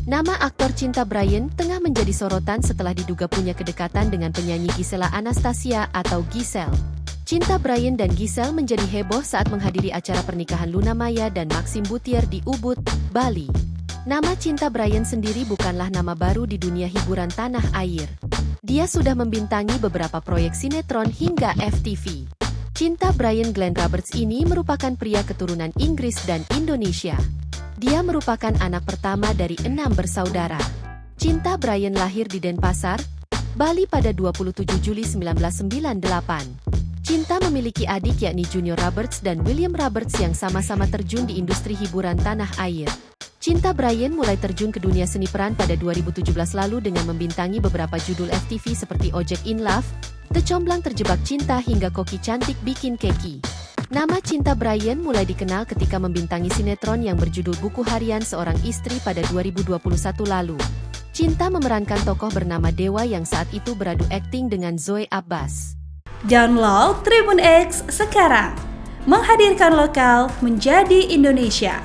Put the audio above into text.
Nama aktor Cinta Bryan tengah menjadi sorotan setelah diduga punya kedekatan dengan penyanyi Gisela Anastasia atau Giselle. Cinta Bryan dan Giselle menjadi heboh saat menghadiri acara pernikahan Luna Maya dan Maxim Butier di Ubud, Bali. Nama Cinta Bryan sendiri bukanlah nama baru di dunia hiburan tanah air. Dia sudah membintangi beberapa proyek sinetron hingga FTV. Cinta Bryan Glenn Roberts ini merupakan pria keturunan Inggris dan Indonesia. Dia merupakan anak pertama dari 6 bersaudara. Cinta Bryan lahir di Denpasar, Bali pada 27 Juli 1998. Cinta memiliki adik yakni Junior Roberts dan William Roberts yang sama-sama terjun di industri hiburan tanah air. Cinta Bryan mulai terjun ke dunia seni peran pada 2017 lalu dengan membintangi beberapa judul FTV seperti Ojek in Love, The Comblang Terjebak Cinta hingga Koki Cantik Bikin Keki. Nama Cinta Bryan mulai dikenal ketika membintangi sinetron yang berjudul Buku Harian Seorang Istri pada 2021 lalu. Cinta memerankan tokoh bernama Dewa yang saat itu beradu akting dengan Zoe Abbas. Download Tribun X sekarang, menghadirkan lokal menjadi Indonesia.